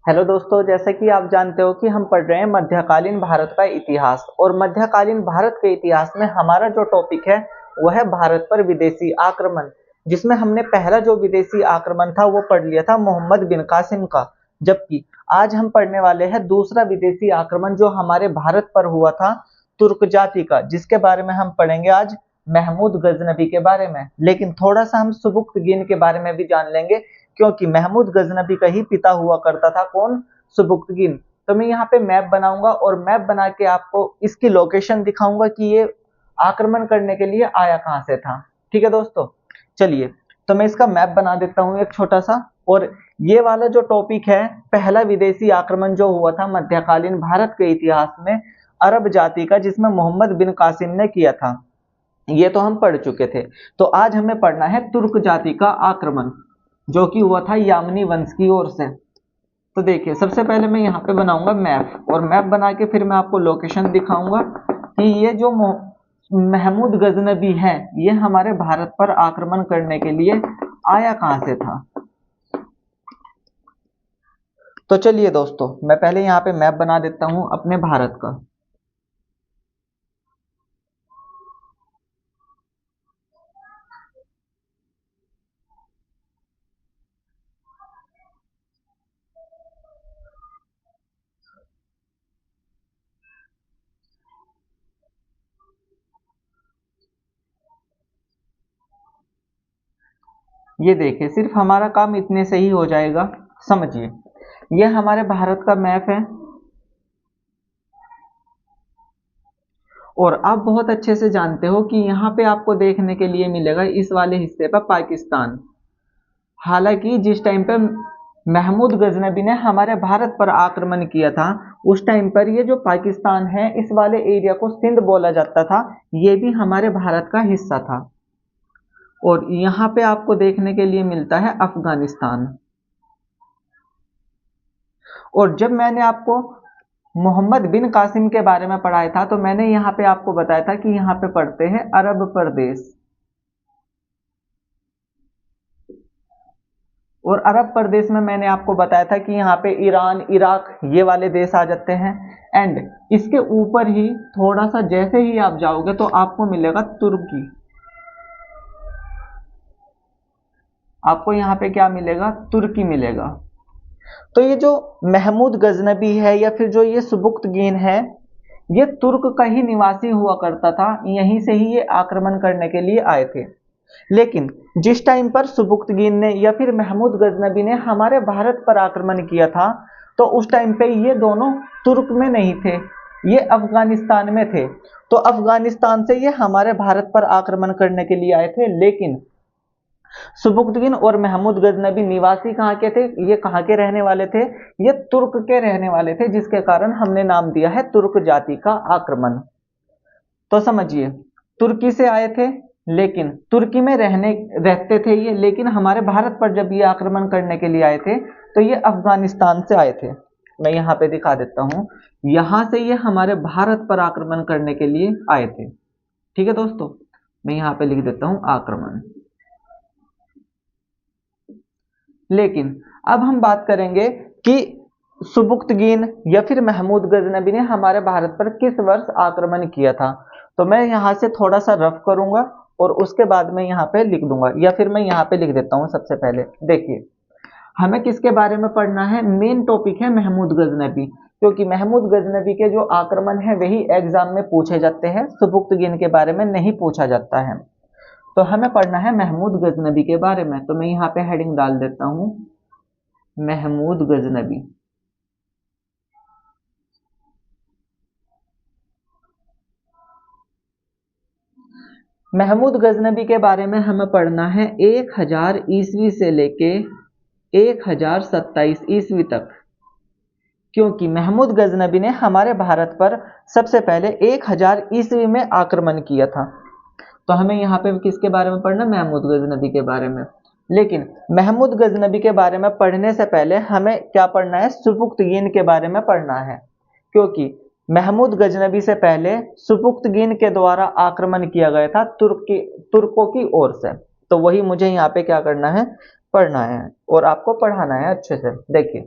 Hello दोस्तों, जैसे कि आप जानते हो कि हम पढ़ रहे हैं मध्यकालीन भारत का इतिहास। और मध्यकालीन भारत के इतिहास में हमारा जो टॉपिक है वह है भारत पर विदेशी आक्रमण, जिसमें हमने पहला जो विदेशी आक्रमण था वो पढ़ लिया था मोहम्मद बिन कासिम का। जबकि आज हम पढ़ने वाले हैं दूसरा विदेशी आक्रमण जो हमारे भारत पर हुआ था, तुर्क जाति का, जिसके बारे में हम पढ़ेंगे आज महमूद गजनबी के बारे में। लेकिन थोड़ा सा हम सुबुक्तगीन के बारे में भी जान लेंगे, क्योंकि महमूद गजनबी का ही पिता हुआ करता था कौन? सुबुक्तगिन। तो मैं यहाँ पे मैप बनाऊंगा और मैप बना के आपको इसकी लोकेशन दिखाऊंगा कि ये आक्रमण करने के लिए आया कहाँ से था। ठीक है दोस्तों, चलिए तो मैं इसका मैप बना देता हूँ एक छोटा सा। और ये वाला जो टॉपिक है, पहला विदेशी आक्रमण जो हुआ था मध्यकालीन भारत के इतिहास में अरब जाति का, जिसमें मोहम्मद बिन कासिम ने किया था, ये तो हम पढ़ चुके थे। तो आज हमें पढ़ना है तुर्क जाति का आक्रमण, जो कि हुआ था यामनी वंश की ओर से। तो देखिए, सबसे पहले मैं यहाँ पे बनाऊंगा मैप, और मैप बना के फिर मैं आपको लोकेशन दिखाऊंगा कि ये जो महमूद गजनबी है ये हमारे भारत पर आक्रमण करने के लिए आया कहाँ से था। तो चलिए दोस्तों, मैं पहले यहाँ पे मैप बना देता हूँ अपने भारत का। ये देखिए, सिर्फ हमारा काम इतने से ही हो जाएगा। समझिए, ये हमारे भारत का मैप है। और आप बहुत अच्छे से जानते हो कि यहाँ पे आपको देखने के लिए मिलेगा इस वाले हिस्से पर पाकिस्तान। हालांकि जिस टाइम पे महमूद गजनबी ने हमारे भारत पर आक्रमण किया था, उस टाइम पर ये जो पाकिस्तान है, इस वाले एरिया को सिंध बोला जाता था, ये भी हमारे भारत का हिस्सा था। और यहाँ पे आपको देखने के लिए मिलता है अफगानिस्तान। और जब मैंने आपको मोहम्मद बिन कासिम के बारे में पढ़ाया था, तो मैंने यहाँ पे आपको बताया था कि यहाँ पे पढ़ते हैं अरब प्रदेश। और अरब प्रदेश में मैंने आपको बताया था कि यहाँ पे ईरान, इराक, ये वाले देश आ जाते हैं। एंड इसके ऊपर ही थोड़ा सा जैसे ही आप जाओगे तो आपको मिलेगा तुर्की। आपको यहाँ पे क्या मिलेगा? तुर्की मिलेगा। तो ये जो महमूद गजनबी है या फिर जो ये सुबुक्तगीन है, ये तुर्क का ही निवासी हुआ करता था, यहीं से ही ये आक्रमण करने के लिए आए थे। लेकिन जिस टाइम पर सुबुक्तगीन ने या फिर महमूद गजनबी ने हमारे भारत पर आक्रमण किया था, तो उस टाइम पे ये दोनों तुर्क में नहीं थे, ये अफगानिस्तान में थे। तो अफगानिस्तान से ये हमारे भारत पर आक्रमण करने के लिए आए थे। लेकिन सुबुक्तगिन और महमूद गजनबी निवासी कहाँ के थे? ये कहाँ के रहने वाले थे? ये तुर्क के रहने वाले थे, जिसके कारण हमने नाम दिया है तुर्क जाति का आक्रमण। तो समझिए, तुर्की से आए थे, लेकिन तुर्की में रहते थे ये, लेकिन हमारे भारत पर जब ये आक्रमण करने के लिए आए थे तो ये अफगानिस्तान से आए थे। मैं यहाँ पे दिखा देता हूँ, यहाँ से ये हमारे भारत पर आक्रमण करने के लिए आए थे। ठीक है दोस्तों, मैं यहाँ पे लिख देता हूँ आक्रमण। लेकिन अब हम बात करेंगे कि सुबुक्तगीन या फिर महमूद गजनबी ने हमारे भारत पर किस वर्ष आक्रमण किया था। तो मैं यहाँ से थोड़ा सा रफ करूंगा और उसके बाद मैं यहाँ पे लिख दूंगा, या फिर मैं यहाँ पे लिख देता हूँ। सबसे पहले देखिए, हमें किसके बारे में पढ़ना है? मेन टॉपिक है महमूद गजनबी, क्योंकि महमूद गजनबी के जो आक्रमण है वही एग्जाम में पूछे जाते हैं, सुबुक्तगीन के बारे में नहीं पूछा जाता है। तो हमें पढ़ना है महमूद गजनबी के बारे में। तो मैं यहाँ पे हेडिंग डाल देता हूँ महमूद गजनबी। महमूद गजनबी के बारे में हमें पढ़ना है 1000 ईस्वी से लेके 1027 ईस्वी तक, क्योंकि महमूद गजनबी ने हमारे भारत पर सबसे पहले 1000 ईस्वी में आक्रमण किया था। तो हमें यहाँ पे किसके बारे में पढ़ना? महमूद गजनबी के बारे में। लेकिन महमूद गजनबी के बारे में पढ़ने से पहले हमें क्या पढ़ना है? सुबुक्तगीन के बारे में पढ़ना है, क्योंकि महमूद गजनबी से पहले सुबुक्तगीन के द्वारा आक्रमण किया गया था तुर्कों की ओर से। तो वही मुझे यहाँ पे क्या करना है? पढ़ना है, और आपको पढ़ाना है अच्छे से। देखिए,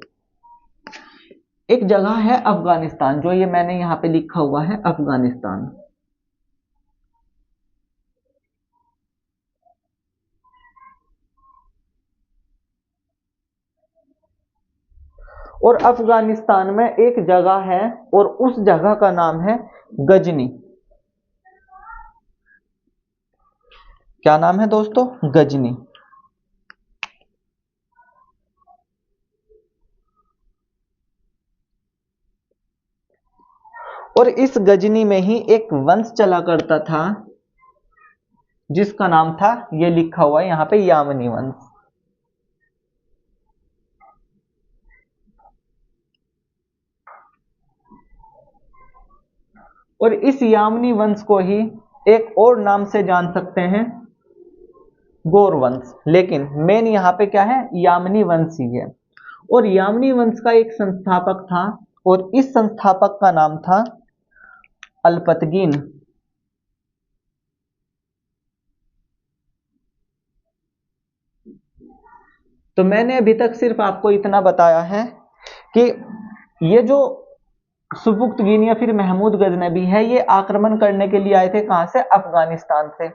एक जगह है अफगानिस्तान, जो ये मैंने यहाँ पे लिखा हुआ है अफगानिस्तान। और अफगानिस्तान में एक जगह है और उस जगह का नाम है गजनी। क्या नाम है दोस्तों? गजनी। और इस गजनी में ही एक वंश चला करता था जिसका नाम था, ये लिखा हुआ है यहाँ पे, यामनी वंश। और इस यामनी वंश को ही एक और नाम से जान सकते हैं, गौर वंश। लेकिन मेन यहाँ पे क्या है? यामनी वंश ही है। और यामनी वंश का एक संस्थापक था और इस संस्थापक का नाम था अल्पतगीन। तो मैंने अभी तक सिर्फ आपको इतना बताया है कि ये जो सुबुक्तगीन या फिर महमूद गजनबी है, ये आक्रमण करने के लिए आए थे कहां से? अफगानिस्तान से।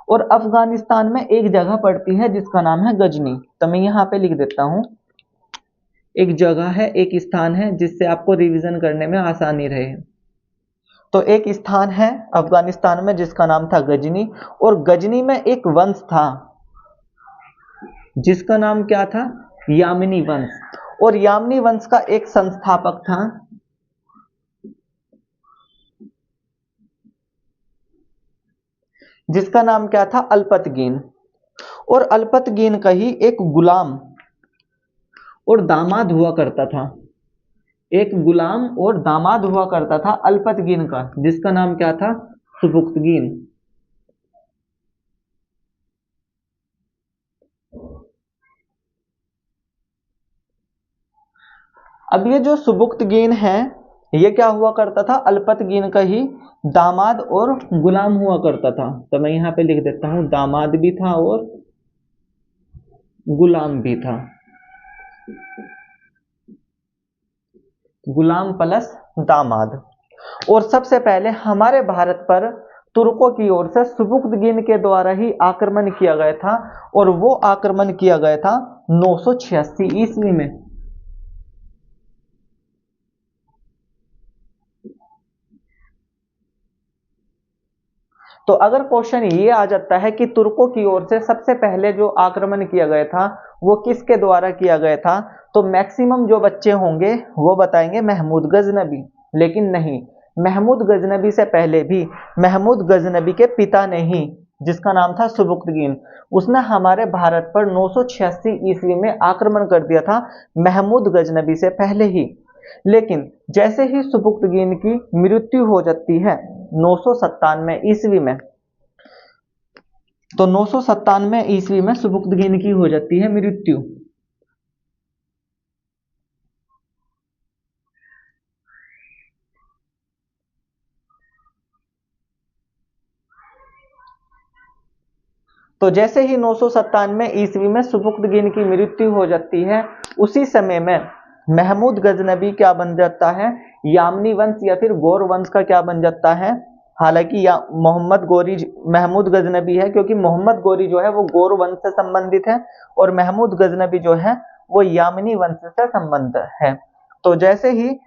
और अफगानिस्तान में एक जगह पड़ती है जिसका नाम है गजनी। तो मैं यहाँ पे लिख देता हूं, एक जगह है, एक स्थान है, जिससे आपको रिवीजन करने में आसानी रहे। तो एक स्थान है अफगानिस्तान में जिसका नाम था गजनी, और गजनी में एक वंश था जिसका नाम क्या था? यामिनी वंश। और यामिनी वंश का एक संस्थापक था जिसका नाम क्या था? अल्पतगीन। और अल्पतगीन का ही एक गुलाम और दामाद हुआ करता था। एक गुलाम और दामाद हुआ करता था अल्पतगीन का, जिसका नाम क्या था? सुबुक्तगीन। अब ये जो सुबुक्तगीन है, ये क्या हुआ करता था? अल्पतगीन का ही दामाद और गुलाम हुआ करता था। तो मैं यहां पे लिख देता हूं, दामाद भी था और गुलाम भी था। गुलाम प्लस दामाद। और सबसे पहले हमारे भारत पर तुर्कों की ओर से सुबुक्तगीन के द्वारा ही आक्रमण किया गया था, और वो आक्रमण किया गया था 986 ईस्वी में। तो अगर क्वेश्चन ये आ जाता है कि तुर्कों की ओर से सबसे पहले जो आक्रमण किया गया था वो किसके द्वारा किया गया था, तो मैक्सिमम जो बच्चे होंगे वो बताएंगे महमूद गजनबी। लेकिन नहीं, महमूद गजनबी से पहले भी महमूद गजनबी के पिता ने ही, जिसका नाम था सुबुक्तगीन, उसने हमारे भारत पर 986 ईस्वी में आक्रमण कर दिया था, महमूद गजनबी से पहले ही। लेकिन जैसे ही सुबुक्तगीन की मृत्यु हो जाती है 997 ईस्वी में, तो 997 ईस्वी में सुबुक्तगीन की हो जाती है मृत्यु। तो जैसे ही 997 ईस्वी में सुबुक्तगीन की मृत्यु हो जाती है, उसी समय में महमूद गजनबी क्या बन जाता है? यामनी वंश या फिर गौर वंश का क्या बन जाता है? हालांकि या मोहम्मद गोरी महमूद गजनबी है, क्योंकि मोहम्मद गोरी जो है वो गौर वंश से संबंधित है और महमूद गजनबी जो है वो यामनी वंश से संबंध है। तो जैसे ही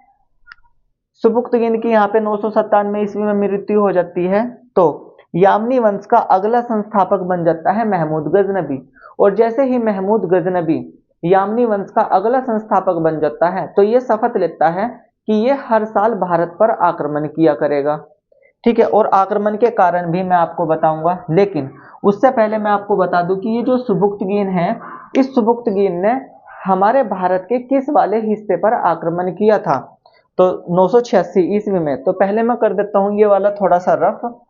सुबुक्तगीन की यहाँ पे 997 ईस्वी में मृत्यु हो जाती है, तो यामनी वंश का अगला संस्थापक बन जाता है महमूद गजनबी। और जैसे ही महमूद गजनबी यामनी वंश का अगला संस्थापक बन जाता है, तो ये शपथ लेता है कि ये हर साल भारत पर आक्रमण किया करेगा। ठीक है, और आक्रमण के कारण भी मैं आपको बताऊंगा। लेकिन उससे पहले मैं आपको बता दूं कि ये जो सुबुक्तगीन है, इस सुबुक्तगीन ने हमारे भारत के किस वाले हिस्से पर आक्रमण किया था, तो 986 ईस्वी में। तो पहले मैं कर देता हूं ये वाला थोड़ा सा रफ।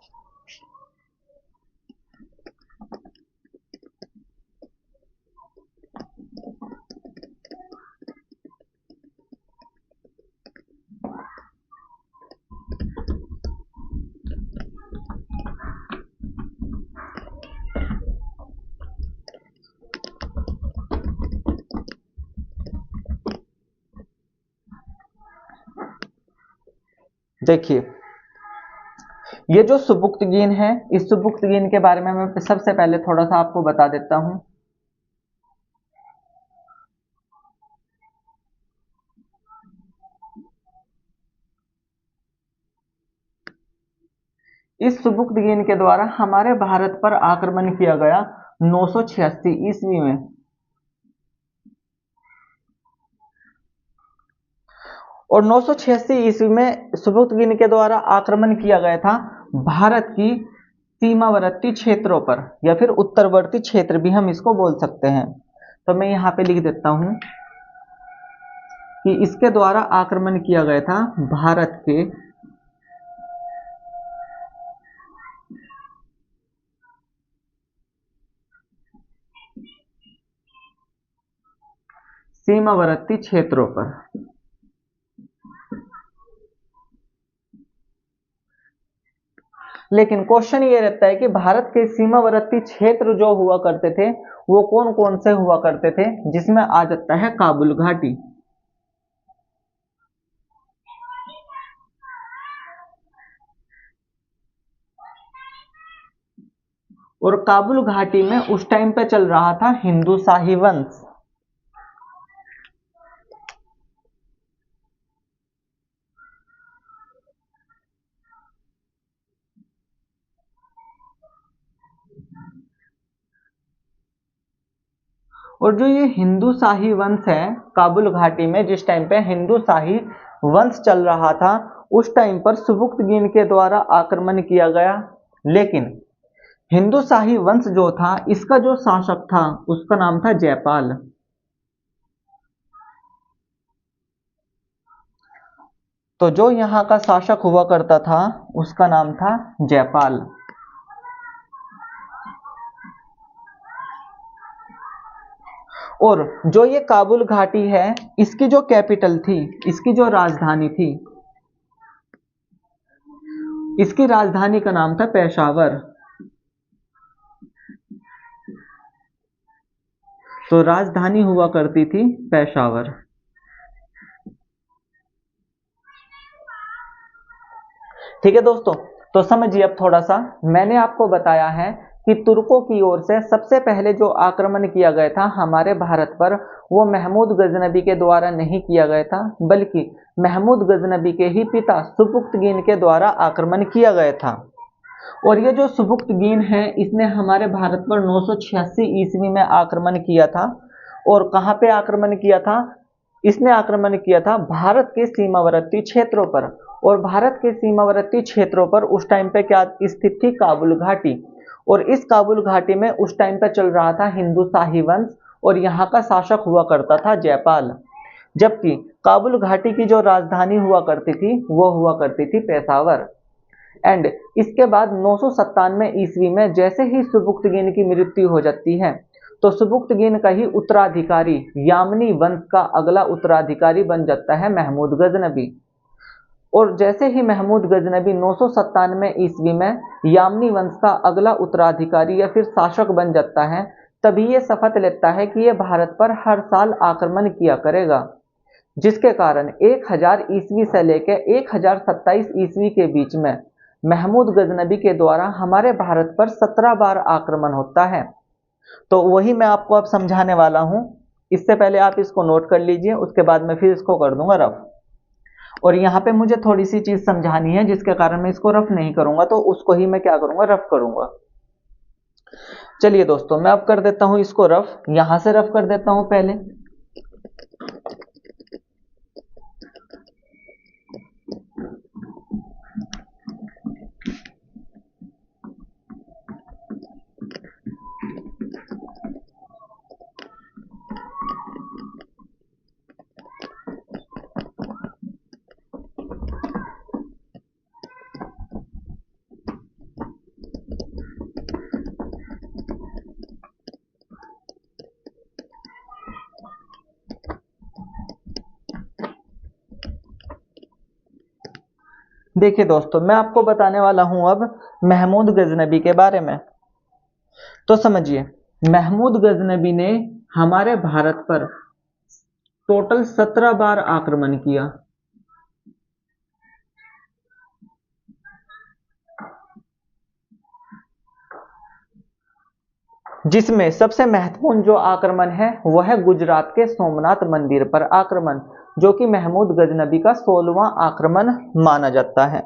देखिए, ये जो सुबुक्तगीन है, इस सुबुक्तगीन के बारे में मैं सबसे पहले थोड़ा सा आपको बता देता हूं। इस सुबुक्तगीन के द्वारा हमारे भारत पर आक्रमण किया गया 986 ईस्वी में। और 986 ईस्वी में सुबुक्तगीन के द्वारा आक्रमण किया गया था भारत की सीमावर्ती क्षेत्रों पर, या फिर उत्तरवर्ती क्षेत्र भी हम इसको बोल सकते हैं। तो मैं यहाँ पे लिख देता हूं कि इसके द्वारा आक्रमण किया गया था भारत के सीमावर्ती क्षेत्रों पर। लेकिन क्वेश्चन ये रहता है कि भारत के सीमावर्ती क्षेत्र जो हुआ करते थे वो कौन कौन से हुआ करते थे, जिसमें आ जाता है काबुल घाटी। और काबुल घाटी में उस टाइम पे चल रहा था हिंदू शाही वंश। और जो ये हिंदू शाही वंश है, काबुल घाटी में जिस टाइम पे हिंदू शाही वंश चल रहा था, उस टाइम पर सुबुक्तगीन के द्वारा आक्रमण किया गया। लेकिन हिंदू शाही वंश जो था, इसका जो शासक था उसका नाम था जयपाल। तो जो यहाँ का शासक हुआ करता था उसका नाम था जयपाल। और जो ये काबुल घाटी है, इसकी जो कैपिटल थी, इसकी जो राजधानी थी, इसकी राजधानी का नाम था पेशावर। तो राजधानी हुआ करती थी पेशावर। ठीक है दोस्तों, तो समझिए अब थोड़ा सा। मैंने आपको बताया है कि तुर्कों की ओर से सबसे पहले जो आक्रमण किया गया था हमारे भारत पर, वो महमूद गजनबी के द्वारा नहीं किया गया था, बल्कि महमूद गजनबी के ही पिता सुबुक्तगीन के द्वारा आक्रमण किया गया था। और ये जो सुबुक्तगीन है, इसने हमारे भारत पर 986 ईस्वी में आक्रमण किया था। और कहाँ पे आक्रमण किया था? इसने आक्रमण किया था भारत के सीमावर्ती क्षेत्रों पर। और भारत के सीमावर्ती क्षेत्रों पर उस टाइम पे क्या स्थित थी? काबुल घाटी। और इस काबुल घाटी में उस टाइम पे चल रहा था हिंदू शाही वंश, और यहाँ का शासक हुआ करता था जयपाल। जबकि काबुल घाटी की जो राजधानी हुआ करती थी वो हुआ करती थी पेशावर। एंड इसके बाद 997 ईस्वी में जैसे ही सुबुक्तगीन की मृत्यु हो जाती है, तो सुबुक्तगीन का ही उत्तराधिकारी, यामनी वंश का अगला उत्तराधिकारी बन जाता है महमूद गजनबी। और जैसे ही महमूद गजनबी 997 ईस्वी में यामनी वंश का अगला उत्तराधिकारी या फिर शासक बन जाता है, तभी ये शपथ लेता है कि यह भारत पर हर साल आक्रमण किया करेगा। जिसके कारण 1000 ईस्वी से लेकर 1027 ईस्वी के बीच में महमूद गजनबी के द्वारा हमारे भारत पर 17 बार आक्रमण होता है। तो वही मैं आपको अब समझाने वाला हूं। इससे पहले आप इसको नोट कर लीजिए, उसके बाद मैं फिर इसको कर दूंगा रफ। और यहाँ पे मुझे थोड़ी सी चीज समझानी है, जिसके कारण मैं इसको रफ नहीं करूंगा, तो उसको ही मैं क्या करूंगा? रफ करूंगा। चलिए दोस्तों, मैं अब कर देता हूं इसको रफ। यहां से रफ कर देता हूं पहले। देखिए दोस्तों, मैं आपको बताने वाला हूं अब महमूद गजनबी के बारे में। तो समझिए, महमूद गजनबी ने हमारे भारत पर टोटल 17 बार आक्रमण किया। जिसमें सबसे महत्वपूर्ण जो आक्रमण है वह है गुजरात के सोमनाथ मंदिर पर आक्रमण, जो कि महमूद गजनबी का 16वां आक्रमण माना जाता है।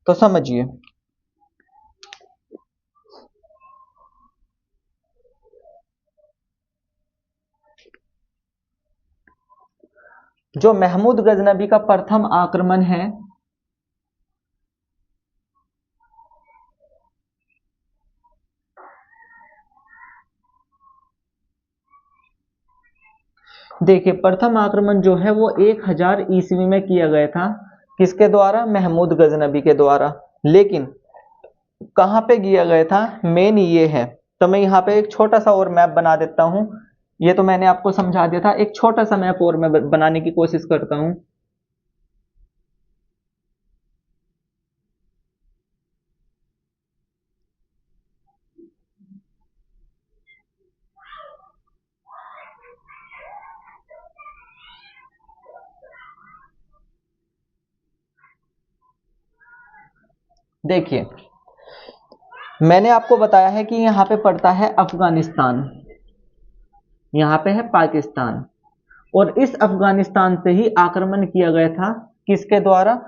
तो समझिए, जो महमूद गजनबी का प्रथम आक्रमण है देखिए, प्रथम आक्रमण जो है वो 1000 ईस्वी में किया गया था। किसके द्वारा? महमूद गजनबी के द्वारा। लेकिन कहाँ पे किया गया था, मेन ये है। तो मैं यहाँ पे एक छोटा सा और मैप बना देता हूँ। ये तो मैंने आपको समझा दिया था, एक छोटा सा मैप और मैं बनाने की कोशिश करता हूँ। देखिए, मैंने आपको बताया है कि यहाँ पे पड़ता है अफगानिस्तान, यहाँ पे है पाकिस्तान, और इस अफगानिस्तान से ही आक्रमण किया गया था। किसके द्वारा?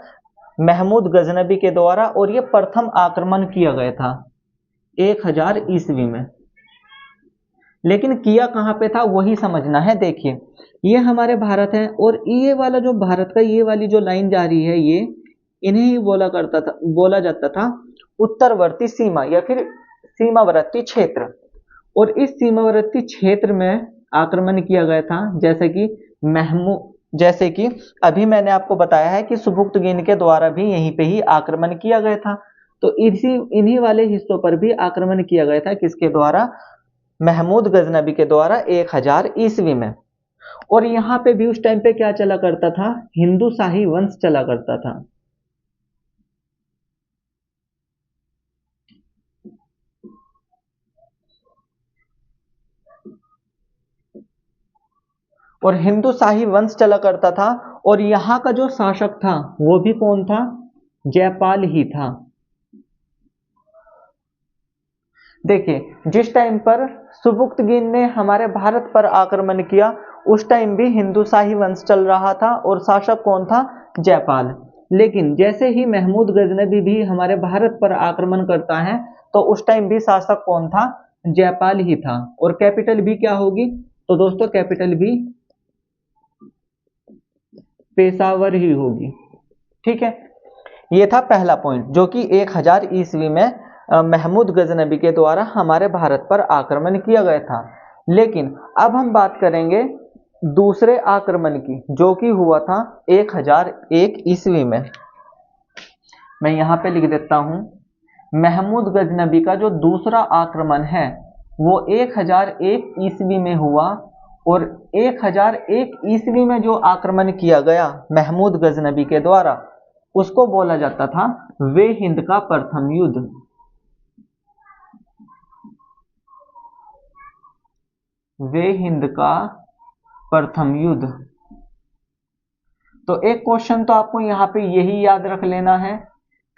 महमूद गजनबी के द्वारा। और ये प्रथम आक्रमण किया गया था 1000 ईस्वी में। लेकिन किया कहाँ पे था वही समझना है। देखिए, ये हमारे भारत है, और ये वाला जो भारत का ये वाली जो लाइन जा रही है, ये इन्हें ही बोला जाता था उत्तरवर्ती सीमा या फिर सीमावर्ती क्षेत्र। और इस सीमावर्ती क्षेत्र में आक्रमण किया गया था, जैसे कि अभी मैंने आपको बताया है कि सुबुक्तगिन के द्वारा भी यहीं पे ही आक्रमण किया गया था। तो इन्हीं वाले हिस्सों पर भी आक्रमण किया गया था। किसके द्वारा? महमूद गजनबी के द्वारा 1000 ईस्वी में। और यहाँ पे भी उस टाइम पे क्या चला करता था? हिंदू शाही वंश चला करता था। और हिंदू शाही वंश चला करता था। और यहाँ का जो शासक था वो भी कौन था? जयपाल ही था। देखिए, जिस टाइम पर सुबुक्तगिन ने हमारे भारत पर आक्रमण किया, उस टाइम भी हिंदू शाही वंश चल रहा था और शासक कौन था? जयपाल। लेकिन जैसे ही महमूद गजनबी भी हमारे भारत पर आक्रमण करता है, तो उस टाइम भी शासक कौन था? जयपाल ही था। और कैपिटल भी क्या होगी? तो दोस्तों, कैपिटल भी पेशावर ही होगी। ठीक है, ये था पहला पॉइंट, जो कि 1000 ईस्वी में महमूद गजनबी के द्वारा हमारे भारत पर आक्रमण किया गया था। लेकिन अब हम बात करेंगे दूसरे आक्रमण की, जो कि हुआ था 1001 ईस्वी में। मैं यहाँ पे लिख देता हूँ, महमूद गजनबी का जो दूसरा आक्रमण है वो 1001 ईस्वी में हुआ। और 1001 ईस्वी में जो आक्रमण किया गया महमूद गजनबी के द्वारा, उसको बोला जाता था वे हिंद का प्रथम युद्ध। वे हिंद का प्रथम युद्ध। तो एक क्वेश्चन तो आपको यहाँ पे यही याद रख लेना है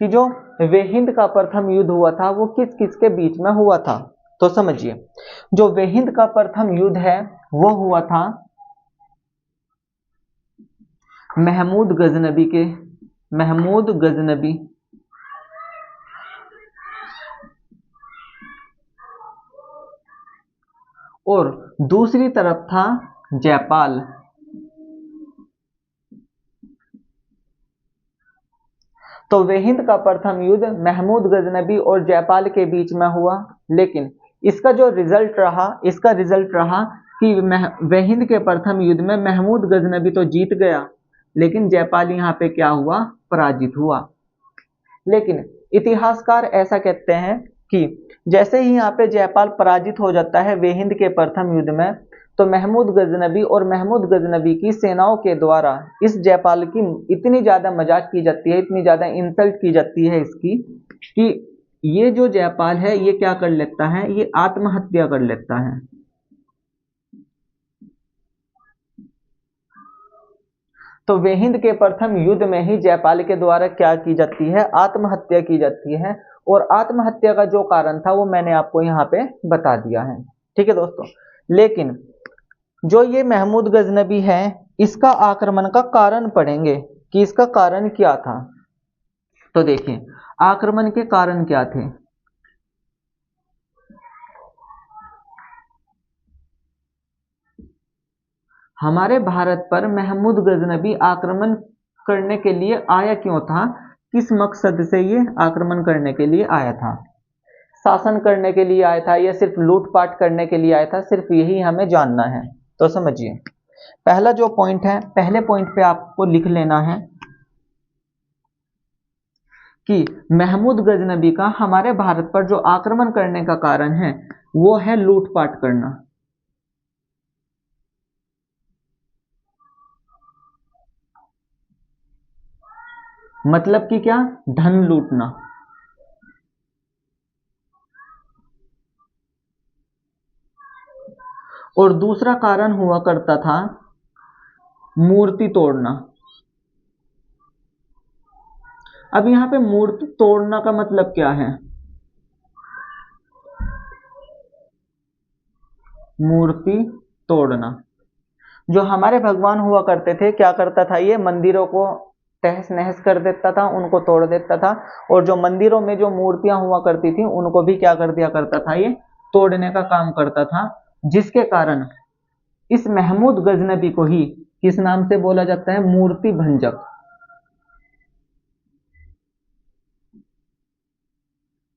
कि जो वे हिंद का प्रथम युद्ध हुआ था वो किस किस के बीच में हुआ था। तो समझिए, जो वे हिंद का प्रथम युद्ध है वो हुआ था महमूद गजनबी और दूसरी तरफ था जयपाल। तो वे हिंद का प्रथम युद्ध महमूद गजनबी और जयपाल के बीच में हुआ। लेकिन इसका रिजल्ट रहा कि वे हिंद के प्रथम युद्ध में महमूद गजनबी तो जीत गया, लेकिन जयपाल यहाँ पे क्या हुआ? पराजित हुआ। लेकिन इतिहासकार ऐसा कहते हैं कि जैसे ही यहाँ पे जयपाल पराजित हो जाता है वे हिंद के प्रथम युद्ध में, तो महमूद गजनबी की सेनाओं के द्वारा इस जयपाल की इतनी ज्यादा मजाक की जाती है, इतनी ज्यादा इंसल्ट की जाती है इसकी, कि ये जो जयपाल है ये क्या कर लेता है? ये आत्महत्या कर लेता है। तो वे हिंद के प्रथम युद्ध में ही जयपाल के द्वारा क्या की जाती है, आत्महत्या की जाती है। और आत्महत्या का जो कारण था वो मैंने आपको यहाँ पे बता दिया है। ठीक है दोस्तों, लेकिन जो ये महमूद गजनबी है, इसका आक्रमण का कारण पढ़ेंगे कि इसका कारण क्या था। तो देखिए आक्रमण के कारण क्या थे। हमारे भारत पर महमूद गजनबी आक्रमण करने के लिए आया क्यों था, किस मकसद से ये आक्रमण करने के लिए आया था। शासन करने के लिए आया था या सिर्फ लूटपाट करने के लिए आया था, सिर्फ यही हमें जानना है। तो समझिए, पहला जो पॉइंट है, पहले पॉइंट पे आपको लिख लेना है कि महमूद गजनबी का हमारे भारत पर जो आक्रमण करने का कारण है वो है लूटपाट करना। मतलब कि क्या, धन लूटना। और दूसरा कारण हुआ करता था मूर्ति तोड़ना। अब यहां पे मूर्ति तोड़ना का मतलब क्या है, मूर्ति तोड़ना। जो हमारे भगवान हुआ करते थे, क्या करता था ये, मंदिरों को तहस नहस कर देता था, उनको तोड़ देता था। और जो मंदिरों में जो मूर्तियां हुआ करती थी उनको भी क्या कर दिया करता था, ये तोड़ने का काम करता था। जिसके कारण इस महमूद गजनबी को ही किस नाम से बोला जाता है, मूर्ति भंजक।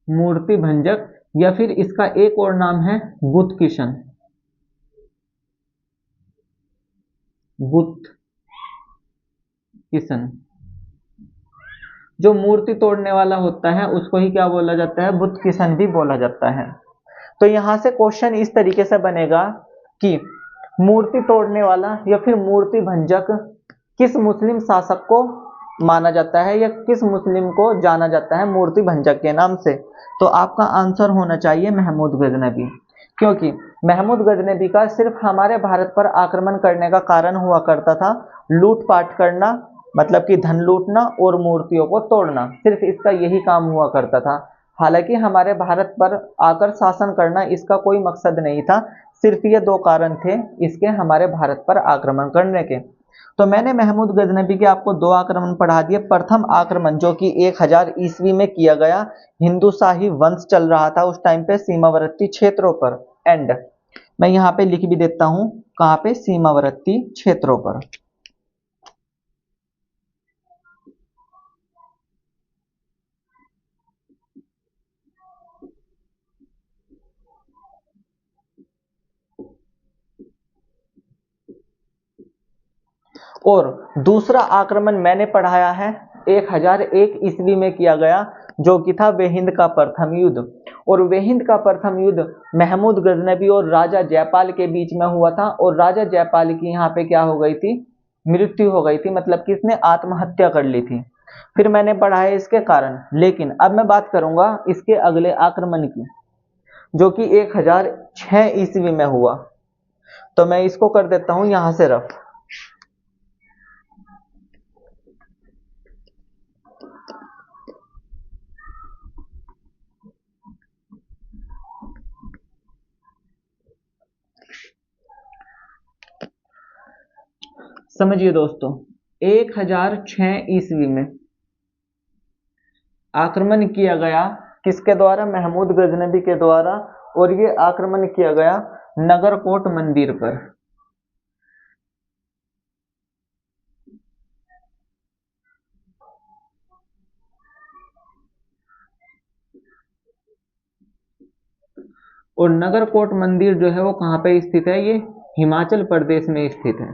मूर्ति भंजक, या फिर इसका एक और नाम है बुत किशन। बुत किशन। जो मूर्ति तोड़ने वाला होता है उसको ही क्या बोला जाता है, बुत किशन भी बोला जाता है। तो यहां से क्वेश्चन इस तरीके से बनेगा कि मूर्ति तोड़ने वाला या फिर मूर्ति भंजक किस मुस्लिम शासक को माना जाता है या किस मुस्लिम को जाना जाता है मूर्ति भंजक के नाम से। तो आपका आंसर होना चाहिए महमूद गजनबी, क्योंकि महमूद गजनबी का सिर्फ हमारे भारत पर आक्रमण करने का कारण हुआ करता था लूटपाट करना, मतलब कि धन लूटना और मूर्तियों को तोड़ना, सिर्फ इसका यही काम हुआ करता था। हालांकि हमारे भारत पर आकर शासन करना इसका कोई मकसद नहीं था, सिर्फ ये दो कारण थे इसके हमारे भारत पर आक्रमण करने के। तो मैंने महमूद गजनबी के आपको दो आक्रमण पढ़ा दिए। प्रथम आक्रमण जो कि 1000 ईस्वी में किया गया, हिंदू शाही वंश चल रहा था उस टाइम पे सीमावर्ती क्षेत्रों पर। एंड मैं यहाँ पे लिख भी देता हूँ कहाँ पे, सीमावर्ती क्षेत्रों पर। और दूसरा आक्रमण मैंने पढ़ाया है 1001 ईस्वी में किया गया, जो कि था वे हिंद का प्रथम युद्ध। और वे हिंद का प्रथम युद्ध महमूद गजनबी और राजा जयपाल के बीच में हुआ था। और राजा जयपाल की यहाँ पे क्या हो गई थी, मृत्यु हो गई थी, मतलब कि इसने आत्महत्या कर ली थी। फिर मैंने पढ़ाया इसके कारण। लेकिन अब मैं बात करूंगा इसके अगले आक्रमण की, जो कि 1006 ईस्वी में हुआ। तो मैं इसको कर देता हूं यहां से रफ। समझिए दोस्तों, 1006 ईस्वी में आक्रमण किया गया किसके द्वारा, महमूद गजनबी के द्वारा। और ये आक्रमण किया गया नगरकोट मंदिर पर। और नगरकोट मंदिर जो है वो कहां पे स्थित है, ये हिमाचल प्रदेश में स्थित है।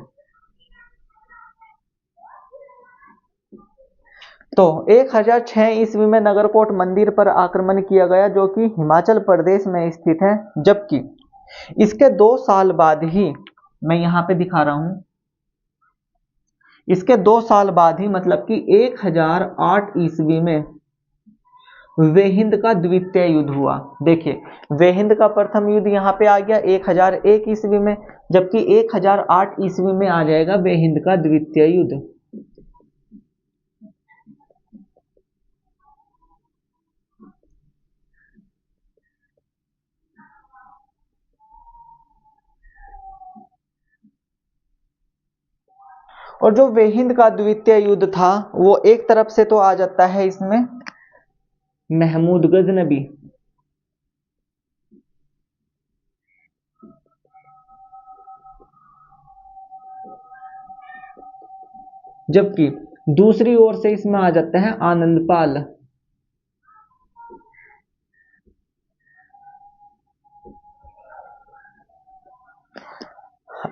तो 1006 ईस्वी में नगरकोट मंदिर पर आक्रमण किया गया, जो कि हिमाचल प्रदेश में स्थित है। जबकि इसके 2 साल बाद ही, मैं यहां पे दिखा रहा हूं, इसके 2 साल बाद ही मतलब कि 1008 ईस्वी में वे हिंद का द्वितीय युद्ध हुआ। देखिए, वे हिंद का प्रथम युद्ध यहाँ पे आ गया 1001 ईस्वी में, जबकि 1008 ईस्वी में आ जाएगा वे हिंद का द्वितीय युद्ध। और जो वेहिंद का द्वितीय युद्ध था वो एक तरफ से तो आ जाता है इसमें महमूद गजनबी, जबकि दूसरी ओर से इसमें आ जाता है आनंदपाल।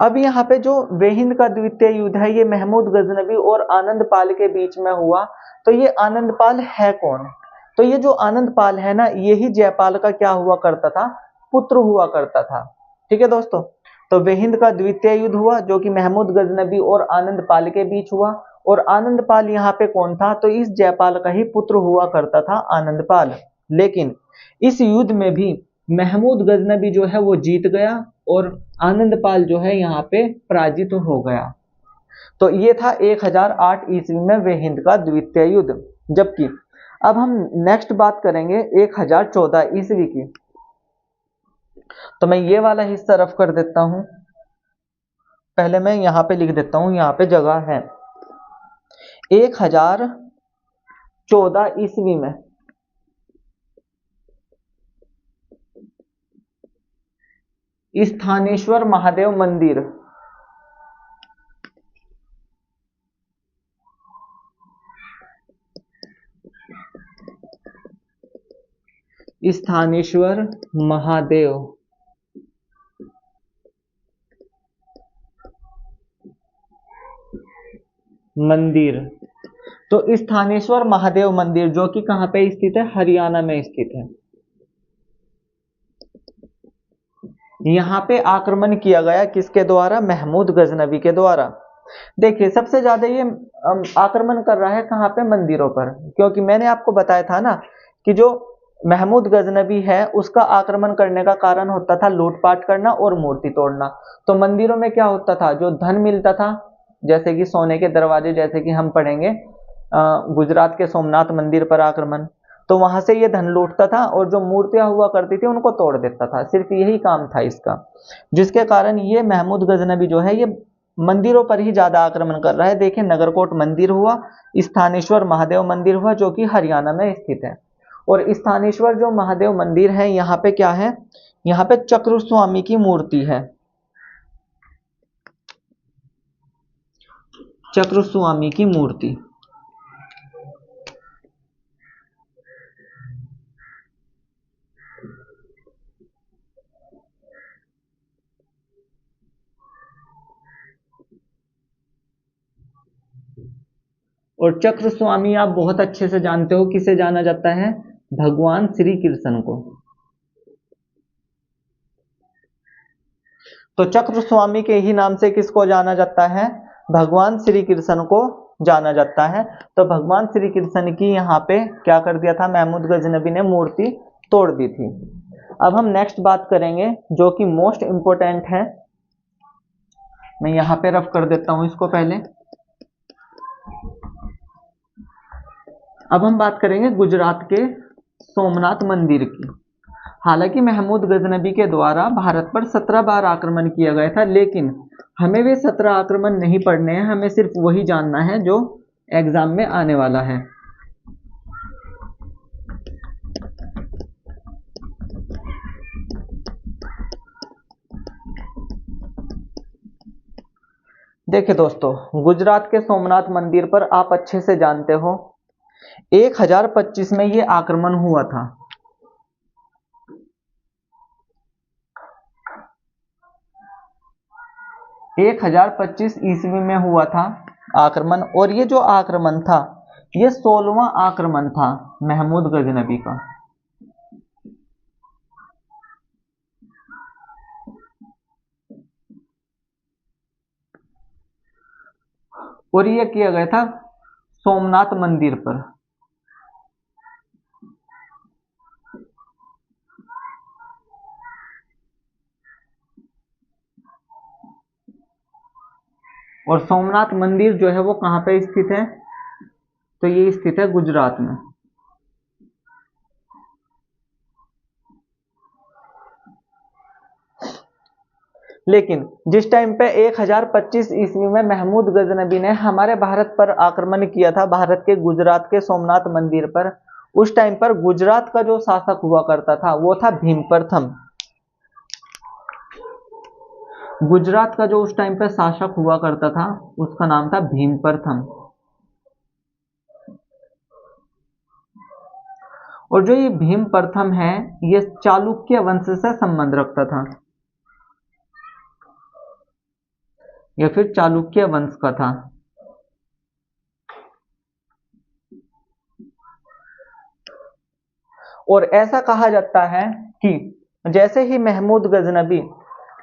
अब यहाँ पे जो वेहिंद का द्वितीय युद्ध है ये महमूद गजनबी और आनंदपाल के बीच में हुआ। तो ये आनंदपाल है कौन? तो ये जो आनंदपाल है ना, यही जयपाल का क्या हुआ करता था? पुत्र हुआ करता था। ठीक है दोस्तों, तो वेहिंद का द्वितीय युद्ध हुआ जो कि महमूद गजनबी और आनंदपाल के बीच हुआ, और आनंदपाल यहाँ पे कौन था? तो इस जयपाल का ही पुत्र हुआ करता था आनंदपाल। लेकिन इस युद्ध में भी महमूद गजनबी जो है वो जीत गया और आनंदपाल जो है यहाँ पे पराजित हो गया। तो ये था 1008 ईस्वी में वेहिंद का द्वितीय युद्ध। जबकि अब हम नेक्स्ट बात करेंगे 1014 ईस्वी की। तो मैं ये वाला हिस्सा रफ कर देता हूं, पहले मैं यहाँ पे लिख देता हूं, यहाँ पे जगह है 1014 ईस्वी में स्थानेश्वर महादेव मंदिर, स्थानेश्वर महादेव मंदिर। तो स्थानेश्वर महादेव मंदिर जो कि कहां पे स्थित है? हरियाणा में स्थित है। यहां पे आक्रमण किया गया किसके द्वारा? महमूद गजनबी के द्वारा। देखिए सबसे ज्यादा ये आक्रमण कर रहा है कहां पे? मंदिरों पर, क्योंकि मैंने आपको बताया था ना कि जो महमूद गजनबी है उसका आक्रमण करने का कारण होता था लूटपाट करना और मूर्ति तोड़ना। तो मंदिरों में क्या होता था? जो धन मिलता था, जैसे कि सोने के दरवाजे, जैसे कि हम पढ़ेंगे गुजरात के सोमनाथ मंदिर पर आक्रमण, तो वहां से ये धन लूटता था और जो मूर्तियां हुआ करती थी उनको तोड़ देता था। सिर्फ यही काम था इसका, जिसके कारण ये महमूद गजनबी जो है ये मंदिरों पर ही ज्यादा आक्रमण कर रहा है। देखिए नगरकोट मंदिर हुआ, स्थानेश्वर महादेव मंदिर हुआ जो कि हरियाणा में स्थित है। और स्थानेश्वर जो महादेव मंदिर है यहाँ पे क्या है? यहाँ पे चक्र स्वामी की मूर्ति है, चक्र स्वामी की मूर्ति। और चक्र स्वामी आप बहुत अच्छे से जानते हो किसे जाना जाता है? भगवान श्री कृष्ण को। तो चक्र स्वामी के ही नाम से किसको जाना जाता है? भगवान श्री कृष्ण को जाना जाता है। तो भगवान श्री कृष्ण की यहाँ पे क्या कर दिया था? महमूद गजनबी ने मूर्ति तोड़ दी थी। अब हम नेक्स्ट बात करेंगे जो कि मोस्ट इंपोर्टेंट है, मैं यहाँ पे रफ कर देता हूं इसको पहले। अब हम बात करेंगे गुजरात के सोमनाथ मंदिर की। हालांकि महमूद गजनबी के द्वारा भारत पर 17 बार आक्रमण किया गया था, लेकिन हमें वे 17 आक्रमण नहीं पढ़ने हैं, हमें सिर्फ वही जानना है जो एग्जाम में आने वाला है। देखिए दोस्तों, गुजरात के सोमनाथ मंदिर पर आप अच्छे से जानते हो 1025 में ये आक्रमण हुआ था। 1025 ईस्वी में हुआ था आक्रमण, और ये जो आक्रमण था ये 16वां आक्रमण था महमूद गजनबी का। और ये किया गया था सोमनाथ मंदिर पर। और सोमनाथ मंदिर जो है वो कहां पे स्थित है? तो ये स्थित है गुजरात में। लेकिन जिस टाइम पे 1025 ईस्वी में महमूद गजनबी ने हमारे भारत पर आक्रमण किया था, भारत के गुजरात के सोमनाथ मंदिर पर, उस टाइम पर गुजरात का जो शासक हुआ करता था वो था भीम प्रथम। गुजरात का जो उस टाइम पे शासक हुआ करता था उसका नाम था भीम प्रथम। और जो ये भीम प्रथम है ये चालुक्य वंश से संबंध रखता था, या फिर चालुक्य वंश का था। और ऐसा कहा जाता है कि जैसे ही महमूद गजनबी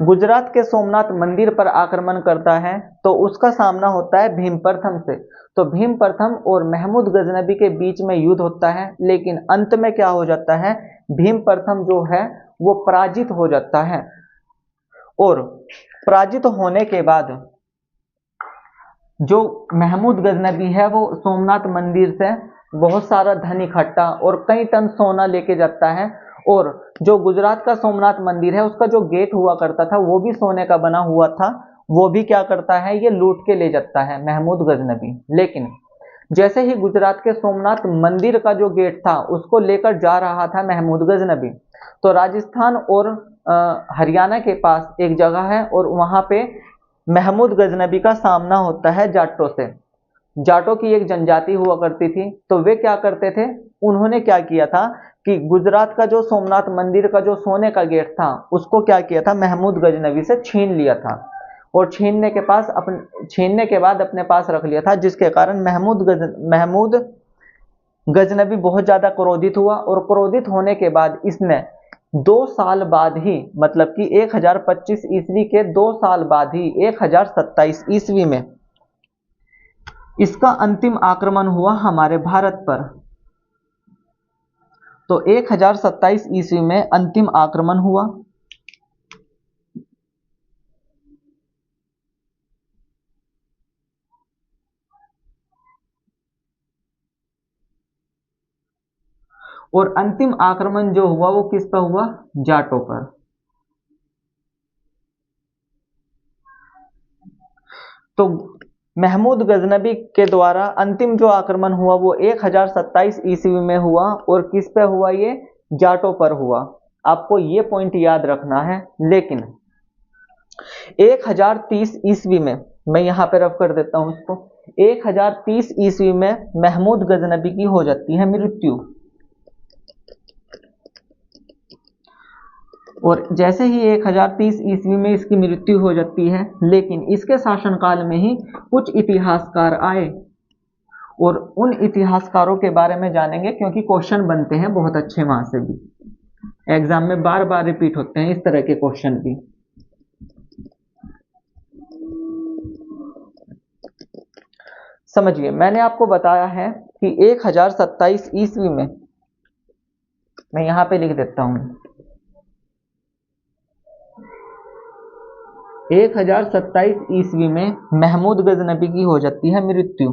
गुजरात के सोमनाथ मंदिर पर आक्रमण करता है तो उसका सामना होता है भीम प्रथम से। तो भीम प्रथम और महमूद गजनबी के बीच में युद्ध होता है, लेकिन अंत में क्या हो जाता है, भीम प्रथम जो है वो पराजित हो जाता है। और पराजित होने के बाद जो महमूद गजनबी है वो सोमनाथ मंदिर से बहुत सारा धन इकट्ठा और कई टन सोना लेके जाता है। और जो गुजरात का सोमनाथ मंदिर है उसका जो गेट हुआ करता था वो भी सोने का बना हुआ था, वो भी क्या करता है, ये लूट के ले जाता है महमूद गजनबी। लेकिन जैसे ही गुजरात के सोमनाथ मंदिर का जो गेट था उसको लेकर जा रहा था महमूद गजनबी, तो राजस्थान और हरियाणा के पास एक जगह है और वहां पे महमूद गजनबी का सामना होता है जाटों से। जाटों की एक जनजाति हुआ करती थी, तो वे क्या करते थे, उन्होंने क्या किया था कि गुजरात का जो सोमनाथ मंदिर का जो सोने का गेट था उसको क्या किया था, महमूद गजनबी से छीन लिया था। और छीनने के बाद अपने पास रख लिया था, जिसके कारण महमूद गजनबी बहुत ज्यादा क्रोधित हुआ। और क्रोधित होने के बाद इसने 2 साल बाद ही, मतलब कि 1025 ईस्वी के 2 साल बाद ही 1027 ईस्वी में इसका अंतिम आक्रमण हुआ हमारे भारत पर। तो 1027 ईस्वी में अंतिम आक्रमण हुआ। और अंतिम आक्रमण जो हुआ वो किस पर हुआ, जाटों पर। तो महमूद गजनबी के द्वारा अंतिम जो आक्रमण हुआ वो 1027 ईस्वी में हुआ, और किस पे हुआ, ये जाटों पर हुआ। आपको ये पॉइंट याद रखना है। लेकिन 1030 ईस्वी में, मैं यहां पे रफ कर देता हूं इसको, 1030 ईस्वी में महमूद गजनबी की हो जाती है मृत्यु। और जैसे ही 1030 ईस्वी में इसकी मृत्यु हो जाती है, लेकिन इसके शासनकाल में ही कुछ इतिहासकार आए, और उन इतिहासकारों के बारे में जानेंगे, क्योंकि क्वेश्चन बनते हैं बहुत अच्छे वहां से भी, एग्जाम में बार बार रिपीट होते हैं इस तरह के क्वेश्चन भी। समझिए, मैंने आपको बताया है कि 1027 ईस्वी में, मैं यहां पे लिख देता हूं, 1027 ईस्वी में महमूद गजनबी की हो जाती है मृत्यु।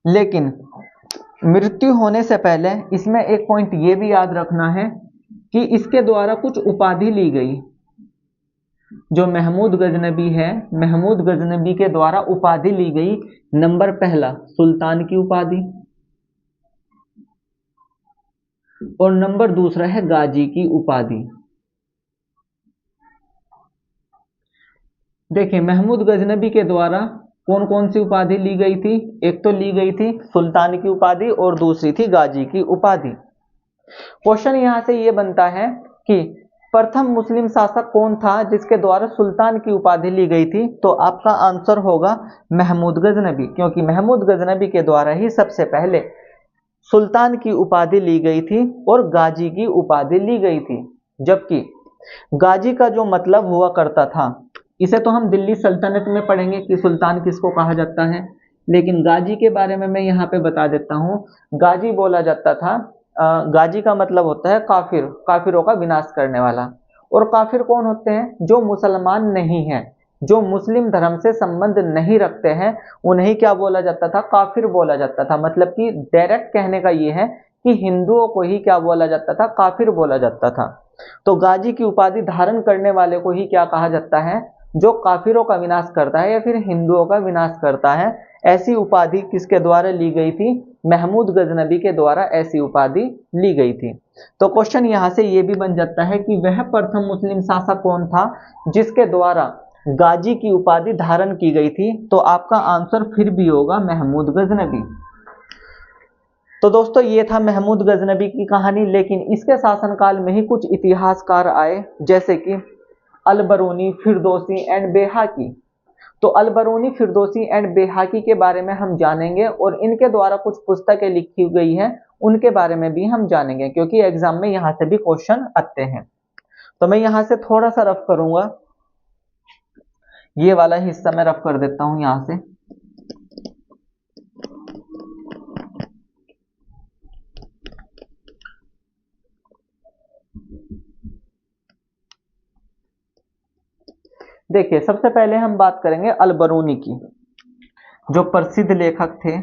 लेकिन मृत्यु होने से पहले इसमें एक पॉइंट ये भी याद रखना है कि इसके द्वारा कुछ उपाधि ली गई। जो महमूद गजनबी है, महमूद गजनबी के द्वारा उपाधि ली गई। नंबर पहला सुल्तान की उपाधि, और नंबर दूसरा है गाजी की उपाधि। देखिए, महमूद गजनबी के द्वारा कौन कौन सी उपाधि ली गई थी, एक तो ली गई थी सुल्तान की उपाधि और दूसरी थी गाजी की उपाधि। क्वेश्चन यहां से यह बनता है कि प्रथम मुस्लिम शासक कौन था जिसके द्वारा सुल्तान की उपाधि ली गई थी, तो आपका आंसर होगा महमूद गजनबी, क्योंकि महमूद गजनबी के द्वारा ही सबसे पहले सुल्तान की उपाधि ली गई थी और गाजी की उपाधि ली गई थी। जबकि गाजी का जो मतलब हुआ करता था, इसे तो हम दिल्ली सल्तनत में पढ़ेंगे कि सुल्तान किसको कहा जाता है, लेकिन गाजी के बारे में मैं यहाँ पे बता देता हूँ। गाजी बोला जाता था, गाजी का मतलब होता है काफिर, काफिरों का विनाश करने वाला। और काफिर कौन होते हैं, जो मुसलमान नहीं है, जो मुस्लिम धर्म से संबंध नहीं रखते हैं, उन्हें क्या बोला जाता था, काफिर बोला जाता था। मतलब कि डायरेक्ट कहने का ये है कि हिंदुओं को ही क्या बोला जाता था, काफिर बोला जाता था। तो गाजी की उपाधि धारण करने वाले को ही क्या कहा जाता है, जो काफिरों का विनाश करता है या फिर हिंदुओं का विनाश करता है। ऐसी उपाधि किसके द्वारा ली गई थी, महमूद गजनबी के द्वारा ऐसी उपाधि ली गई थी। तो क्वेश्चन यहाँ से ये भी बन जाता है कि वह प्रथम मुस्लिम शासक कौन था जिसके द्वारा गाजी की उपाधि धारण की गई थी। तो आपका आंसर फिर भी होगा महमूद गजनबी। तो दोस्तों ये था महमूद गजनबी की कहानी, लेकिन इसके शासनकाल में ही कुछ इतिहासकार आए जैसे कि अलबरूनी, फिरदौसी एंड बेहाकी। तो अलबरूनी, फिरदौसी एंड बेहाकी के बारे में हम जानेंगे और इनके द्वारा कुछ पुस्तकें लिखी गई हैं उनके बारे में भी हम जानेंगे, क्योंकि एग्जाम में यहाँ से भी क्वेश्चन आते हैं। तो मैं यहाँ से थोड़ा सा रफ करूंगा, ये वाला हिस्सा मैं रफ कर देता हूं यहाँ से। देखिए सबसे पहले हम बात करेंगे अलबरूनी की, जो प्रसिद्ध लेखक थे।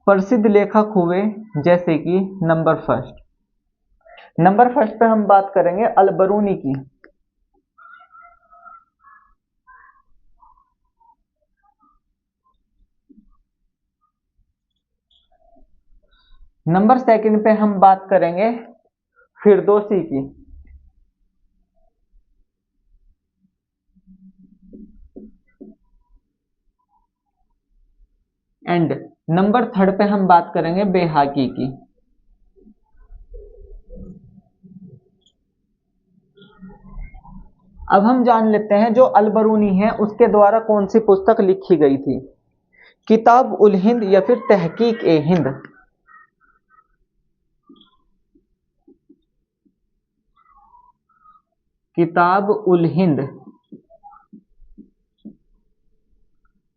प्रसिद्ध लेखक हुए जैसे कि नंबर फर्स्ट पे हम बात करेंगे अलबरूनी की। नंबर सेकंड पे हम बात करेंगे फिरदौसी की। एंड नंबर थर्ड पे हम बात करेंगे बेहाकी की। अब हम जान लेते हैं जो अलबरूनी है उसके द्वारा कौन सी पुस्तक लिखी गई थी, किताब उल हिंद या फिर तहकीक ए हिंद। किताब उल हिंद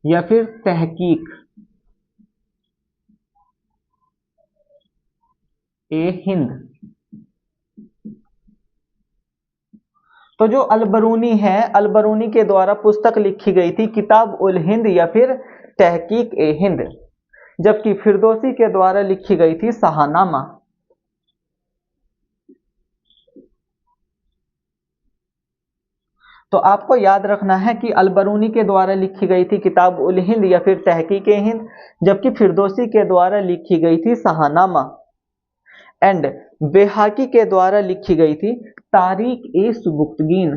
या फिर तहकीक ए हिंद। तो जो अलबरूनी है, अलबरूनी के द्वारा पुस्तक लिखी गई थी किताब उल हिंद या फिर तहकीक ए हिंद, जबकि फिरदौसी के द्वारा लिखी गई थी शाहनामा। तो आपको याद रखना है कि अलबरूनी के द्वारा लिखी गई थी किताब उल हिंद या फिर तहकीक ए हिंद, जबकि फिरदौसी के द्वारा लिखी गई थी शाहनामा। एंड बेहाकी के द्वारा लिखी गई थी तारीख ए सुबुक्तगीन।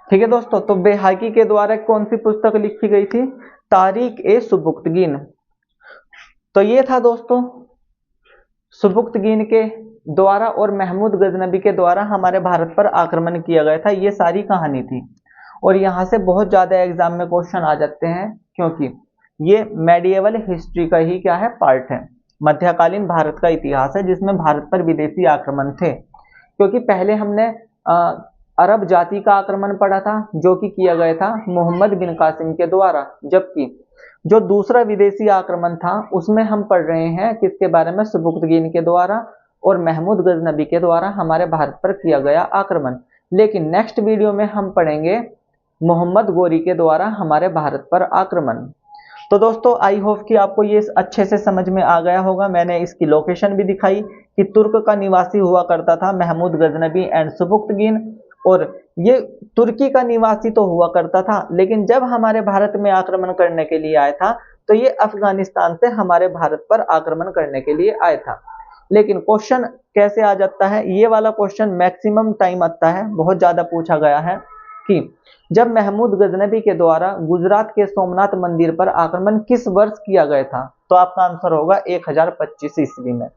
ठीक है दोस्तों, तो बेहाकी के द्वारा कौन सी पुस्तक लिखी गई थी, तारीख ए सुबुक्तगीन। तो ये था दोस्तों सुबुक्तगीन के द्वारा और महमूद गजनबी के द्वारा हमारे भारत पर आक्रमण किया गया था, ये सारी कहानी थी। और यहाँ से बहुत ज्यादा एग्जाम में क्वेश्चन आ जाते हैं, क्योंकि ये मेडिएवल हिस्ट्री का ही क्या है, पार्ट है। मध्यकालीन भारत का इतिहास है जिसमें भारत पर विदेशी आक्रमण थे। क्योंकि पहले हमने अरब जाति का आक्रमण पढ़ा था जो कि किया गया था मोहम्मद बिन कासिम के द्वारा, जबकि जो दूसरा विदेशी आक्रमण था उसमें हम पढ़ रहे हैं किसके बारे में, सुबुक्तगीन के द्वारा और महमूद गजनबी के द्वारा हमारे भारत पर किया गया आक्रमण। लेकिन नेक्स्ट वीडियो में हम पढ़ेंगे मोहम्मद गोरी के द्वारा हमारे भारत पर आक्रमण। तो दोस्तों आई होप कि आपको ये अच्छे से समझ में आ गया होगा। मैंने इसकी लोकेशन भी दिखाई कि तुर्क का निवासी हुआ करता था महमूद गजनबी एंड सुबुक्तगीन, और ये तुर्की का निवासी तो हुआ करता था, लेकिन जब हमारे भारत में आक्रमण करने के लिए आया था तो ये अफगानिस्तान से हमारे भारत पर आक्रमण करने के लिए आया था। लेकिन क्वेश्चन कैसे आ जाता है, ये वाला क्वेश्चन मैक्सिमम टाइम आता है, बहुत ज्यादा पूछा गया है कि जब महमूद गजनबी के द्वारा गुजरात के सोमनाथ मंदिर पर आक्रमण किस वर्ष किया गया था, तो आपका आंसर होगा 1025 ईस्वी में।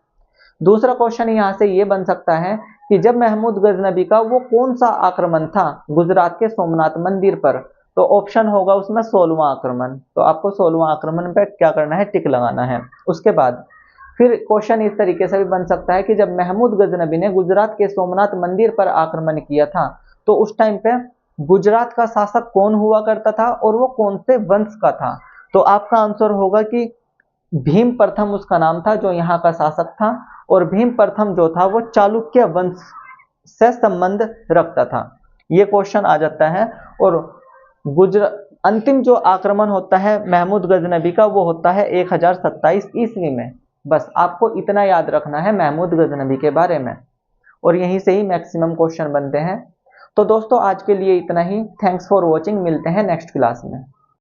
दूसरा क्वेश्चन यहाँ से ये बन सकता है कि जब महमूद गजनबी का वो कौन सा आक्रमण था गुजरात के सोमनाथ मंदिर पर, तो ऑप्शन होगा उसमें 16वां आक्रमण। तो आपको 16वां आक्रमण पे क्या करना है, टिक लगाना है। उसके बाद फिर क्वेश्चन इस तरीके से भी बन सकता है कि जब महमूद गजनबी ने गुजरात के सोमनाथ मंदिर पर आक्रमण किया था तो उस टाइम पे गुजरात का शासक कौन हुआ करता था और वो कौन से वंश का था? तो आपका आंसर होगा कि भीम प्रथम उसका नाम था जो यहाँ का शासक था, और भीम प्रथम जो था वो चालुक्य वंश से संबंध रखता था। ये क्वेश्चन आ जाता है। और अंतिम जो आक्रमण होता है महमूद गजनबी का वो होता है 1027 ईस्वी में। बस आपको इतना याद रखना है महमूद गजनबी के बारे में, और यहीं से ही मैक्सिमम क्वेश्चन बनते हैं। तो दोस्तों आज के लिए इतना ही। Thanks for watching. मिलते हैं नेक्स्ट क्लास में।